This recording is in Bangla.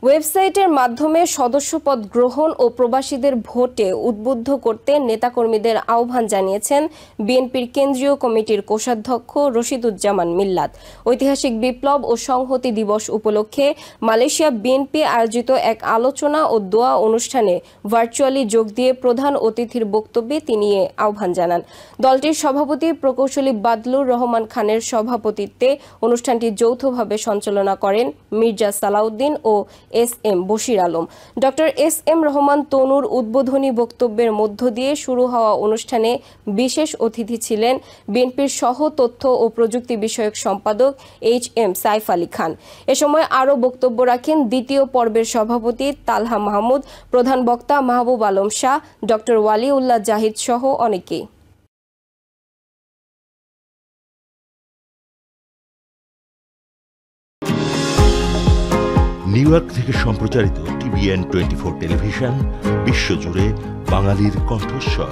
ওয়েবসাইটের মাধ্যমে সদস্যপদ গ্রহণ ও প্রবাসীদের ভোটে উদ্বুদ্ধ করতে নেতাকর্মীদের আহ্বান জানিয়েছেন বিএনপির কেন্দ্রীয় কমিটির কোষাধ্যক্ষ রশিদুজ্জামান মিল্লাত। ঐতিহাসিক বিপ্লব ও সংহতি দিবস উপলক্ষে মালয়েশিয়া বিএনপি আয়োজিত এক আলোচনা ও দোয়া অনুষ্ঠানে ভার্চুয়ালি যোগ দিয়ে প্রধান অতিথির বক্তব্যে তিনি এ আহ্বান জানান। দলটির সভাপতি প্রকৌশলী বাদলুর রহমান খানের সভাপতিত্বে অনুষ্ঠানটি যৌথভাবে সঞ্চালনা করেন মির্জা সালাউদ্দিন ও S M. Bashir Alam. Doctor S M. Rahman তনুর উদ্বোধনী বক্তব্যের মধ্য দিয়ে শুরু হওয়া অনুষ্ঠানে বিশেষ অতিথি ছিলেন বিএনপির সহ তথ্য ও প্রযুক্তি বিষয়ক সম্পাদক এইচ.এম. সাইফ আলী খান। এ সময় আরও বক্তব্য রাখেন দ্বিতীয় পর্বের সভাপতি তালহা মাহমুদ, প্রধান বক্তা মাহবুব আলম শাহ, ডক্টর ওয়ালিউল্লাহ জাহিদ সহ অনেকেই। নিউ ইয়র্ক থেকে সম্প্রচারিত TVN 24 টেলিভিশন বিশ্বজুড়ে বাঙালির কণ্ঠস্বর।